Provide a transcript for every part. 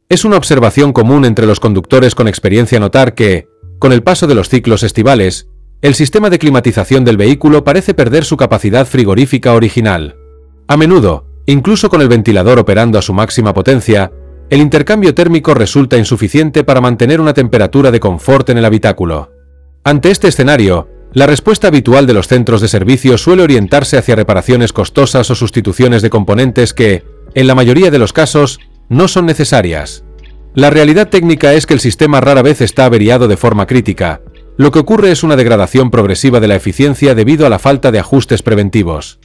Es una observación común entre los conductores con experiencia notar que, con el paso de los ciclos estivales, el sistema de climatización del vehículo parece perder su capacidad frigorífica original. A menudo, incluso con el ventilador operando a su máxima potencia, el intercambio térmico resulta insuficiente para mantener una temperatura de confort en el habitáculo. Ante este escenario, la respuesta habitual de los centros de servicio suele orientarse hacia reparaciones costosas o sustituciones de componentes que, en la mayoría de los casos, no son necesarias. La realidad técnica es que el sistema rara vez está averiado de forma crítica. Lo que ocurre es una degradación progresiva de la eficiencia debido a la falta de ajustes preventivos.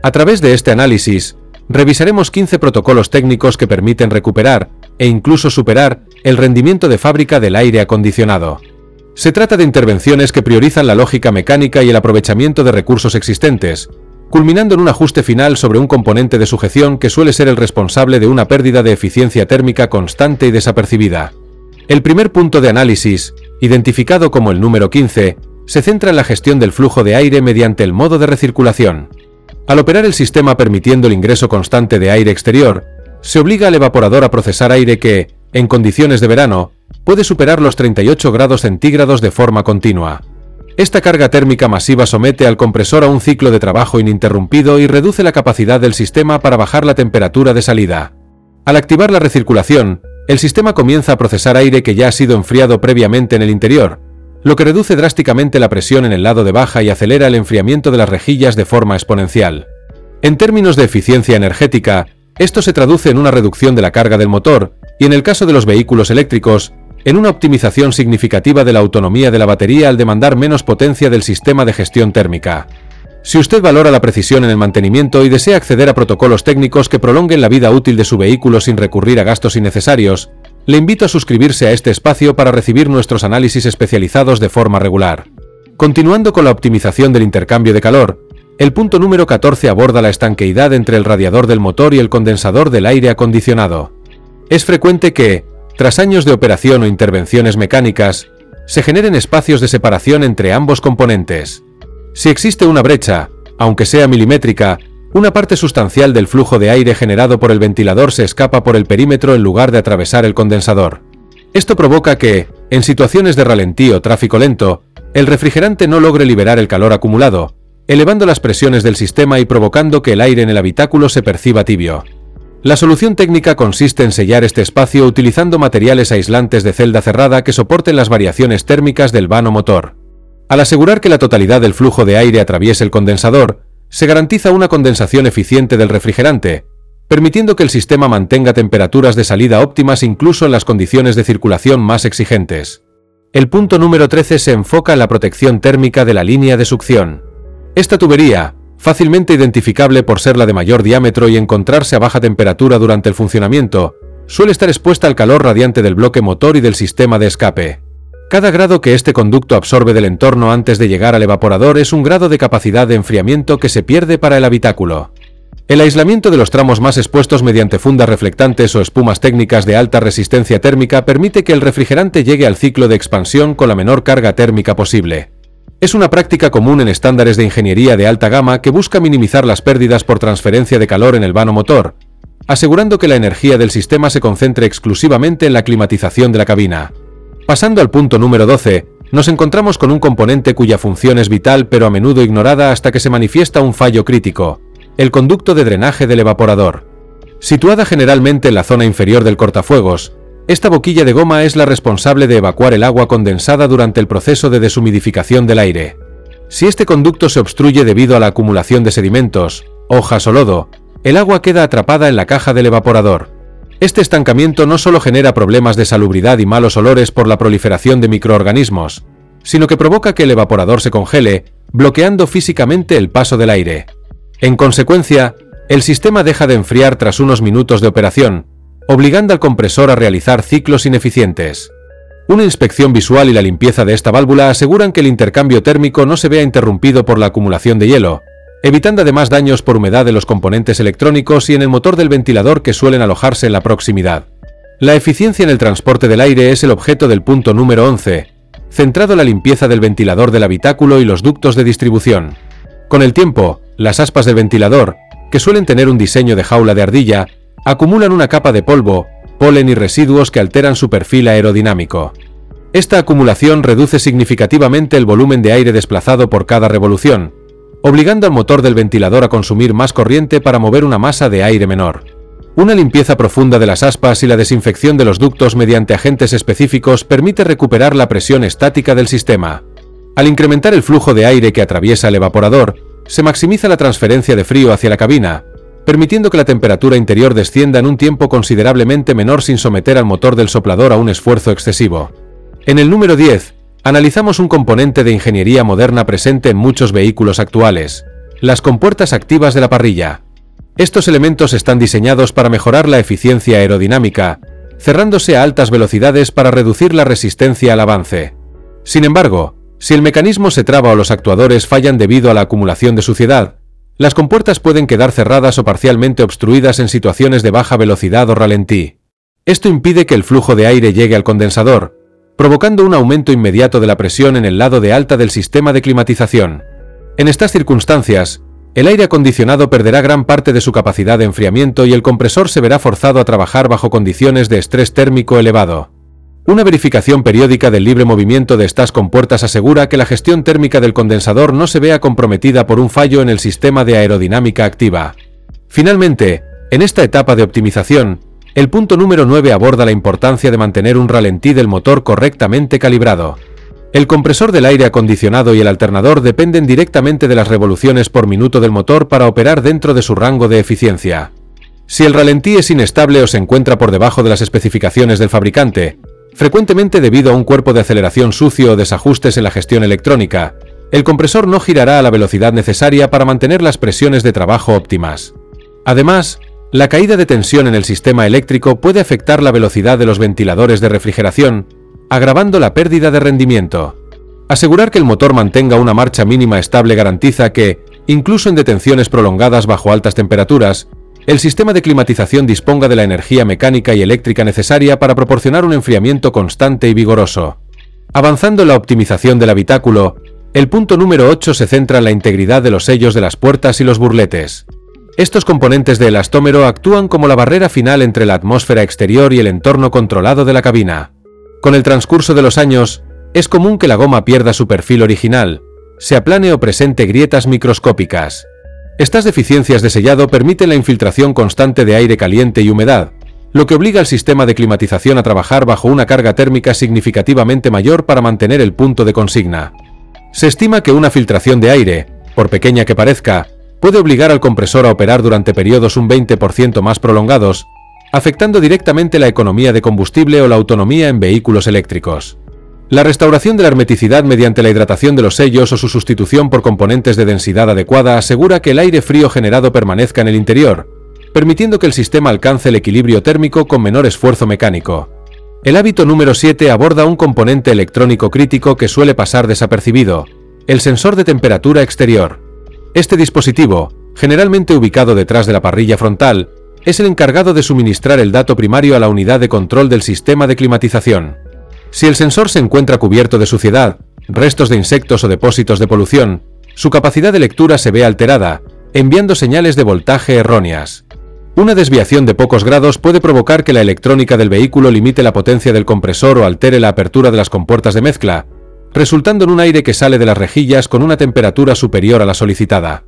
A través de este análisis, revisaremos 15 protocolos técnicos que permiten recuperar, e incluso superar, el rendimiento de fábrica del aire acondicionado. Se trata de intervenciones que priorizan la lógica mecánica y el aprovechamiento de recursos existentes, culminando en un ajuste final sobre un componente de sujeción que suele ser el responsable de una pérdida de eficiencia térmica constante y desapercibida. El primer punto de análisis, identificado como el número 15, se centra en la gestión del flujo de aire mediante el modo de recirculación. Al operar el sistema permitiendo el ingreso constante de aire exterior, se obliga al evaporador a procesar aire que, en condiciones de verano, puede superar los 38 grados centígrados de forma continua. Esta carga térmica masiva somete al compresor a un ciclo de trabajo ininterrumpido y reduce la capacidad del sistema para bajar la temperatura de salida. Al activar la recirculación, el sistema comienza a procesar aire que ya ha sido enfriado previamente en el interior, lo que reduce drásticamente la presión en el lado de baja y acelera el enfriamiento de las rejillas de forma exponencial. En términos de eficiencia energética, esto se traduce en una reducción de la carga del motor, y en el caso de los vehículos eléctricos, en una optimización significativa de la autonomía de la batería al demandar menos potencia del sistema de gestión térmica. Si usted valora la precisión en el mantenimiento y desea acceder a protocolos técnicos que prolonguen la vida útil de su vehículo sin recurrir a gastos innecesarios, le invito a suscribirse a este espacio para recibir nuestros análisis especializados de forma regular. Continuando con la optimización del intercambio de calor, el punto número 14 aborda la estanqueidad entre el radiador del motor y el condensador del aire acondicionado. Es frecuente que, tras años de operación o intervenciones mecánicas, se generen espacios de separación entre ambos componentes. Si existe una brecha, aunque sea milimétrica, una parte sustancial del flujo de aire generado por el ventilador se escapa por el perímetro en lugar de atravesar el condensador. Esto provoca que, en situaciones de ralentí o tráfico lento, el refrigerante no logre liberar el calor acumulado, elevando las presiones del sistema y provocando que el aire en el habitáculo se perciba tibio. La solución técnica consiste en sellar este espacio utilizando materiales aislantes de celda cerrada que soporten las variaciones térmicas del vano motor. Al asegurar que la totalidad del flujo de aire atraviese el condensador, se garantiza una condensación eficiente del refrigerante, permitiendo que el sistema mantenga temperaturas de salida óptimas incluso en las condiciones de circulación más exigentes. El punto número 13 se enfoca en la protección térmica de la línea de succión. Esta tubería, fácilmente identificable por ser la de mayor diámetro y encontrarse a baja temperatura durante el funcionamiento, suele estar expuesta al calor radiante del bloque motor y del sistema de escape. Cada grado que este conducto absorbe del entorno antes de llegar al evaporador es un grado de capacidad de enfriamiento que se pierde para el habitáculo. El aislamiento de los tramos más expuestos mediante fundas reflectantes o espumas técnicas de alta resistencia térmica permite que el refrigerante llegue al ciclo de expansión con la menor carga térmica posible. Es una práctica común en estándares de ingeniería de alta gama que busca minimizar las pérdidas por transferencia de calor en el vano motor, asegurando que la energía del sistema se concentre exclusivamente en la climatización de la cabina. Pasando al punto número 12, nos encontramos con un componente cuya función es vital pero a menudo ignorada hasta que se manifiesta un fallo crítico: el conducto de drenaje del evaporador. Situada generalmente en la zona inferior del cortafuegos, esta boquilla de goma es la responsable de evacuar el agua condensada durante el proceso de deshumidificación del aire. Si este conducto se obstruye debido a la acumulación de sedimentos, hojas o lodo, el agua queda atrapada en la caja del evaporador. Este estancamiento no solo genera problemas de salubridad y malos olores por la proliferación de microorganismos, sino que provoca que el evaporador se congele, bloqueando físicamente el paso del aire. En consecuencia, el sistema deja de enfriar tras unos minutos de operación, obligando al compresor a realizar ciclos ineficientes. Una inspección visual y la limpieza de esta válvula aseguran que el intercambio térmico no se vea interrumpido por la acumulación de hielo, evitando además daños por humedad de los componentes electrónicos y en el motor del ventilador que suelen alojarse en la proximidad. La eficiencia en el transporte del aire es el objeto del punto número 11, centrado en la limpieza del ventilador del habitáculo y los ductos de distribución. Con el tiempo, las aspas del ventilador, que suelen tener un diseño de jaula de ardilla, acumulan una capa de polvo, polen y residuos que alteran su perfil aerodinámico. Esta acumulación reduce significativamente el volumen de aire desplazado por cada revolución, obligando al motor del ventilador a consumir más corriente para mover una masa de aire menor. Una limpieza profunda de las aspas y la desinfección de los ductos mediante agentes específicos permite recuperar la presión estática del sistema. Al incrementar el flujo de aire que atraviesa el evaporador, se maximiza la transferencia de frío hacia la cabina, permitiendo que la temperatura interior descienda en un tiempo considerablemente menor sin someter al motor del soplador a un esfuerzo excesivo. En el número 10, analizamos un componente de ingeniería moderna presente en muchos vehículos actuales: las compuertas activas de la parrilla. Estos elementos están diseñados para mejorar la eficiencia aerodinámica, cerrándose a altas velocidades para reducir la resistencia al avance. Sin embargo, si el mecanismo se traba o los actuadores fallan debido a la acumulación de suciedad, las compuertas pueden quedar cerradas o parcialmente obstruidas en situaciones de baja velocidad o ralentí. Esto impide que el flujo de aire llegue al condensador, provocando un aumento inmediato de la presión en el lado de alta del sistema de climatización. En estas circunstancias, el aire acondicionado perderá gran parte de su capacidad de enfriamiento y el compresor se verá forzado a trabajar bajo condiciones de estrés térmico elevado. Una verificación periódica del libre movimiento de estas compuertas asegura que la gestión térmica del condensador no se vea comprometida por un fallo en el sistema de aerodinámica activa. Finalmente, en esta etapa de optimización, el punto número 9 aborda la importancia de mantener un ralentí del motor correctamente calibrado. El compresor del aire acondicionado y el alternador dependen directamente de las revoluciones por minuto del motor para operar dentro de su rango de eficiencia. Si el ralentí es inestable o se encuentra por debajo de las especificaciones del fabricante, frecuentemente debido a un cuerpo de aceleración sucio o desajustes en la gestión electrónica, el compresor no girará a la velocidad necesaria para mantener las presiones de trabajo óptimas. Además, la caída de tensión en el sistema eléctrico puede afectar la velocidad de los ventiladores de refrigeración, agravando la pérdida de rendimiento. Asegurar que el motor mantenga una marcha mínima estable garantiza que, incluso en detenciones prolongadas bajo altas temperaturas, el sistema de climatización disponga de la energía mecánica y eléctrica necesaria para proporcionar un enfriamiento constante y vigoroso. Avanzando en la optimización del habitáculo, el punto número 8 se centra en la integridad de los sellos de las puertas y los burletes. Estos componentes de elastómero actúan como la barrera final entre la atmósfera exterior y el entorno controlado de la cabina. Con el transcurso de los años, es común que la goma pierda su perfil original, se aplane o presente grietas microscópicas. Estas deficiencias de sellado permiten la infiltración constante de aire caliente y humedad, lo que obliga al sistema de climatización a trabajar bajo una carga térmica significativamente mayor para mantener el punto de consigna. Se estima que una filtración de aire, por pequeña que parezca, puede obligar al compresor a operar durante periodos un 20% más prolongados, afectando directamente la economía de combustible o la autonomía en vehículos eléctricos. La restauración de la hermeticidad mediante la hidratación de los sellos o su sustitución por componentes de densidad adecuada asegura que el aire frío generado permanezca en el interior, permitiendo que el sistema alcance el equilibrio térmico con menor esfuerzo mecánico. El hábito número 7 aborda un componente electrónico crítico que suele pasar desapercibido: el sensor de temperatura exterior. Este dispositivo, generalmente ubicado detrás de la parrilla frontal, es el encargado de suministrar el dato primario a la unidad de control del sistema de climatización. Si el sensor se encuentra cubierto de suciedad, restos de insectos o depósitos de polución, su capacidad de lectura se ve alterada, enviando señales de voltaje erróneas. Una desviación de pocos grados puede provocar que la electrónica del vehículo limite la potencia del compresor o altere la apertura de las compuertas de mezcla, resultando en un aire que sale de las rejillas con una temperatura superior a la solicitada.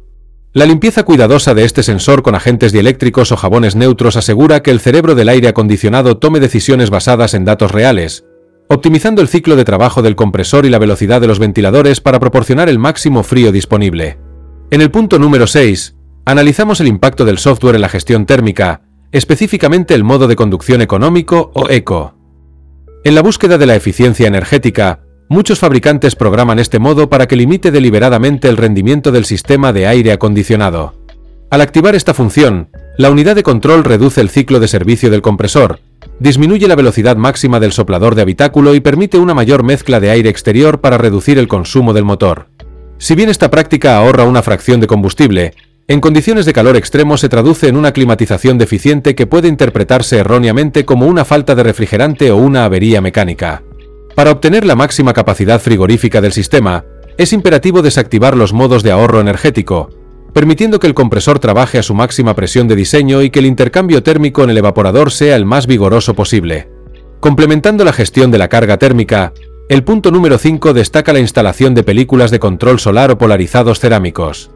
La limpieza cuidadosa de este sensor con agentes dieléctricos o jabones neutros asegura que el cerebro del aire acondicionado tome decisiones basadas en datos reales, optimizando el ciclo de trabajo del compresor y la velocidad de los ventiladores para proporcionar el máximo frío disponible. En el punto número 6, analizamos el impacto del software en la gestión térmica, específicamente el modo de conducción económico o ECO. En la búsqueda de la eficiencia energética, muchos fabricantes programan este modo para que limite deliberadamente el rendimiento del sistema de aire acondicionado. Al activar esta función, la unidad de control reduce el ciclo de servicio del compresor, disminuye la velocidad máxima del soplador de habitáculo y permite una mayor mezcla de aire exterior para reducir el consumo del motor. Si bien esta práctica ahorra una fracción de combustible, en condiciones de calor extremo se traduce en una climatización deficiente que puede interpretarse erróneamente como una falta de refrigerante o una avería mecánica. Para obtener la máxima capacidad frigorífica del sistema, es imperativo desactivar los modos de ahorro energético, permitiendo que el compresor trabaje a su máxima presión de diseño y que el intercambio térmico en el evaporador sea el más vigoroso posible. Complementando la gestión de la carga térmica, el punto número 5 destaca la instalación de películas de control solar o polarizados cerámicos.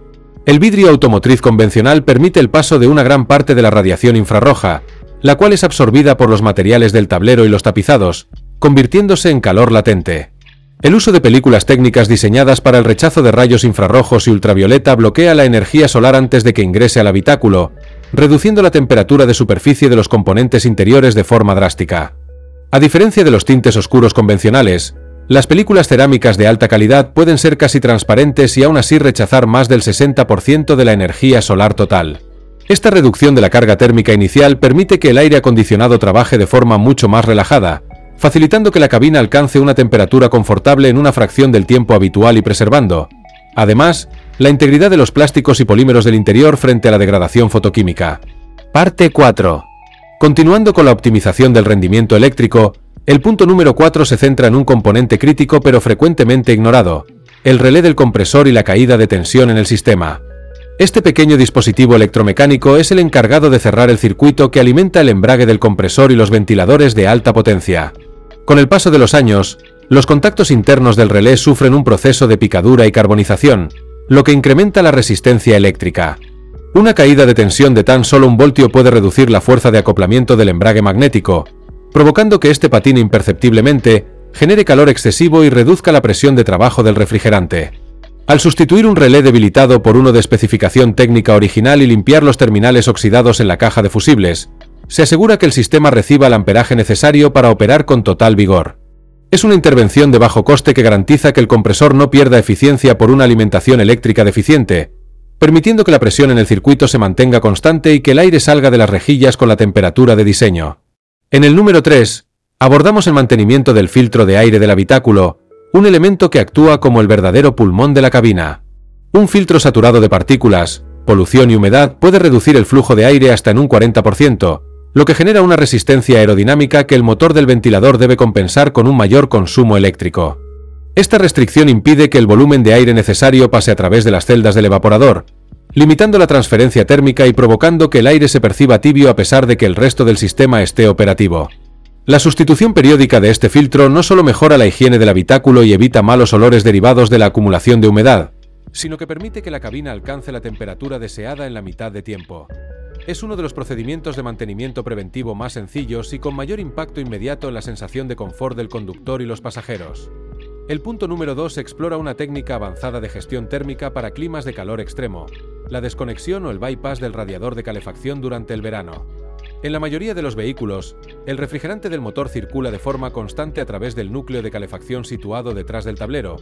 El vidrio automotriz convencional permite el paso de una gran parte de la radiación infrarroja, la cual es absorbida por los materiales del tablero y los tapizados, convirtiéndose en calor latente. El uso de películas técnicas diseñadas para el rechazo de rayos infrarrojos y ultravioleta bloquea la energía solar antes de que ingrese al habitáculo, reduciendo la temperatura de superficie de los componentes interiores de forma drástica. A diferencia de los tintes oscuros convencionales, las películas cerámicas de alta calidad pueden ser casi transparentes y aún así rechazar más del 60% de la energía solar total. Esta reducción de la carga térmica inicial permite que el aire acondicionado trabaje de forma mucho más relajada, facilitando que la cabina alcance una temperatura confortable en una fracción del tiempo habitual y preservando, además, la integridad de los plásticos y polímeros del interior frente a la degradación fotoquímica. Parte 4. Continuando con la optimización del rendimiento eléctrico, el punto número 4 se centra en un componente crítico pero frecuentemente ignorado, el relé del compresor y la caída de tensión en el sistema. Este pequeño dispositivo electromecánico es el encargado de cerrar el circuito que alimenta el embrague del compresor y los ventiladores de alta potencia. Con el paso de los años, los contactos internos del relé sufren un proceso de picadura y carbonización, lo que incrementa la resistencia eléctrica. Una caída de tensión de tan solo 1 voltio puede reducir la fuerza de acoplamiento del embrague magnético, provocando que este patine imperceptiblemente, genere calor excesivo y reduzca la presión de trabajo del refrigerante. Al sustituir un relé debilitado por uno de especificación técnica original y limpiar los terminales oxidados en la caja de fusibles, se asegura que el sistema reciba el amperaje necesario para operar con total vigor. Es una intervención de bajo coste que garantiza que el compresor no pierda eficiencia por una alimentación eléctrica deficiente, permitiendo que la presión en el circuito se mantenga constante y que el aire salga de las rejillas con la temperatura de diseño. En el número 3, abordamos el mantenimiento del filtro de aire del habitáculo, un elemento que actúa como el verdadero pulmón de la cabina. Un filtro saturado de partículas, polución y humedad puede reducir el flujo de aire hasta en un 40%, lo que genera una resistencia aerodinámica que el motor del ventilador debe compensar con un mayor consumo eléctrico. Esta restricción impide que el volumen de aire necesario pase a través de las celdas del evaporador, limitando la transferencia térmica y provocando que el aire se perciba tibio a pesar de que el resto del sistema esté operativo. La sustitución periódica de este filtro no solo mejora la higiene del habitáculo y evita malos olores derivados de la acumulación de humedad, sino que permite que la cabina alcance la temperatura deseada en la mitad de tiempo. Es uno de los procedimientos de mantenimiento preventivo más sencillos y con mayor impacto inmediato en la sensación de confort del conductor y los pasajeros. El punto número 2 explora una técnica avanzada de gestión térmica para climas de calor extremo, la desconexión o el bypass del radiador de calefacción durante el verano. En la mayoría de los vehículos, el refrigerante del motor circula de forma constante a través del núcleo de calefacción situado detrás del tablero,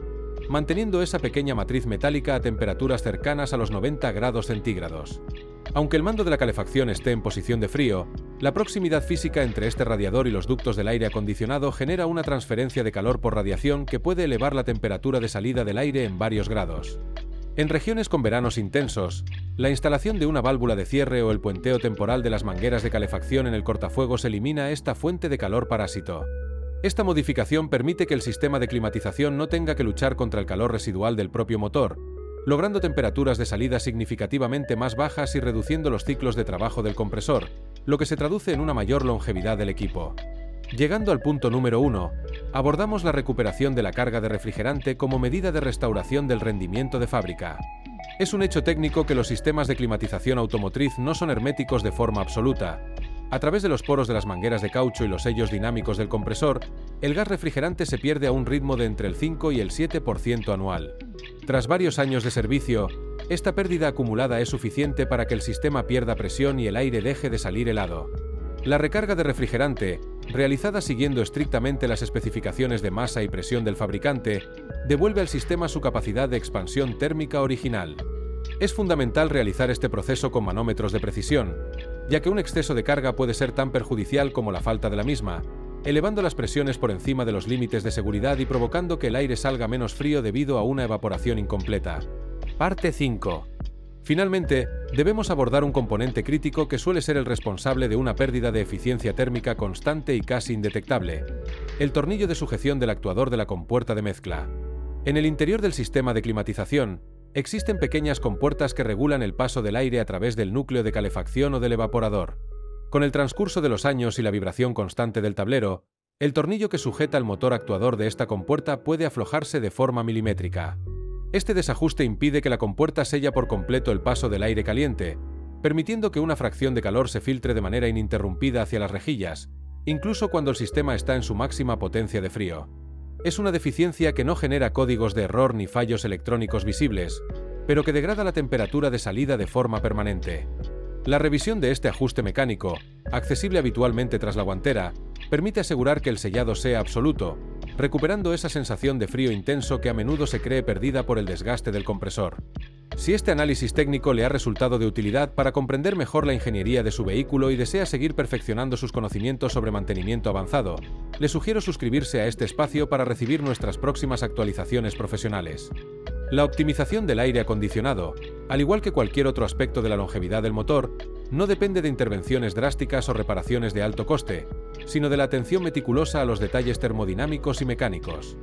manteniendo esa pequeña matriz metálica a temperaturas cercanas a los 90 grados centígrados. Aunque el mando de la calefacción esté en posición de frío, la proximidad física entre este radiador y los ductos del aire acondicionado genera una transferencia de calor por radiación que puede elevar la temperatura de salida del aire en varios grados. En regiones con veranos intensos, la instalación de una válvula de cierre o el puenteo temporal de las mangueras de calefacción en el cortafuegos elimina esta fuente de calor parásito. Esta modificación permite que el sistema de climatización no tenga que luchar contra el calor residual del propio motor, logrando temperaturas de salida significativamente más bajas y reduciendo los ciclos de trabajo del compresor, lo que se traduce en una mayor longevidad del equipo. Llegando al punto número 1, abordamos la recuperación de la carga de refrigerante como medida de restauración del rendimiento de fábrica. Es un hecho técnico que los sistemas de climatización automotriz no son herméticos de forma absoluta. A través de los poros de las mangueras de caucho y los sellos dinámicos del compresor, el gas refrigerante se pierde a un ritmo de entre el 5 y el 7% anual. Tras varios años de servicio, esta pérdida acumulada es suficiente para que el sistema pierda presión y el aire deje de salir helado. La recarga de refrigerante, realizada siguiendo estrictamente las especificaciones de masa y presión del fabricante, devuelve al sistema su capacidad de expansión térmica original. Es fundamental realizar este proceso con manómetros de precisión, ya que un exceso de carga puede ser tan perjudicial como la falta de la misma, elevando las presiones por encima de los límites de seguridad y provocando que el aire salga menos frío debido a una evaporación incompleta. Parte 5. Finalmente, debemos abordar un componente crítico que suele ser el responsable de una pérdida de eficiencia térmica constante y casi indetectable: el tornillo de sujeción del actuador de la compuerta de mezcla. En el interior del sistema de climatización, Existen pequeñas compuertas que regulan el paso del aire a través del núcleo de calefacción o del evaporador. Con el transcurso de los años y la vibración constante del tablero, el tornillo que sujeta el motor actuador de esta compuerta puede aflojarse de forma milimétrica. Este desajuste impide que la compuerta sella por completo el paso del aire caliente, permitiendo que una fracción de calor se filtre de manera ininterrumpida hacia las rejillas, incluso cuando el sistema está en su máxima potencia de frío. Es una deficiencia que no genera códigos de error ni fallos electrónicos visibles, pero que degrada la temperatura de salida de forma permanente. La revisión de este ajuste mecánico, accesible habitualmente tras la guantera, permite asegurar que el sellado sea absoluto, recuperando esa sensación de frío intenso que a menudo se cree perdida por el desgaste del compresor. Si este análisis técnico le ha resultado de utilidad para comprender mejor la ingeniería de su vehículo y desea seguir perfeccionando sus conocimientos sobre mantenimiento avanzado, le sugiero suscribirse a este espacio para recibir nuestras próximas actualizaciones profesionales. La optimización del aire acondicionado, al igual que cualquier otro aspecto de la longevidad del motor, no depende de intervenciones drásticas o reparaciones de alto coste, sino de la atención meticulosa a los detalles termodinámicos y mecánicos.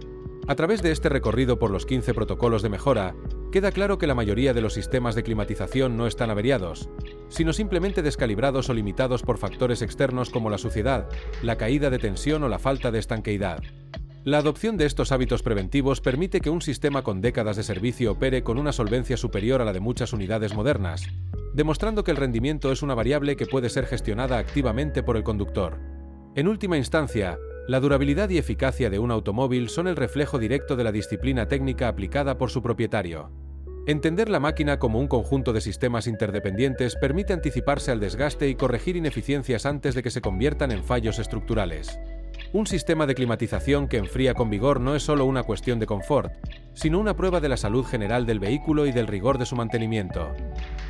A través de este recorrido por los 15 protocolos de mejora, queda claro que la mayoría de los sistemas de climatización no están averiados, sino simplemente descalibrados o limitados por factores externos como la suciedad, la caída de tensión o la falta de estanqueidad. La adopción de estos hábitos preventivos permite que un sistema con décadas de servicio opere con una solvencia superior a la de muchas unidades modernas, demostrando que el rendimiento es una variable que puede ser gestionada activamente por el conductor. En última instancia, la durabilidad y eficacia de un automóvil son el reflejo directo de la disciplina técnica aplicada por su propietario. Entender la máquina como un conjunto de sistemas interdependientes permite anticiparse al desgaste y corregir ineficiencias antes de que se conviertan en fallos estructurales. Un sistema de climatización que enfría con vigor no es solo una cuestión de confort, sino una prueba de la salud general del vehículo y del rigor de su mantenimiento.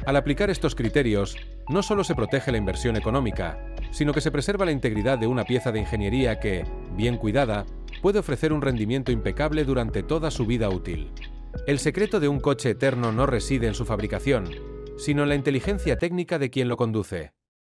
Al aplicar estos criterios, no solo se protege la inversión económica, sino que se preserva la integridad de una pieza de ingeniería que, bien cuidada, puede ofrecer un rendimiento impecable durante toda su vida útil. El secreto de un coche eterno no reside en su fabricación, sino en la inteligencia técnica de quien lo conduce.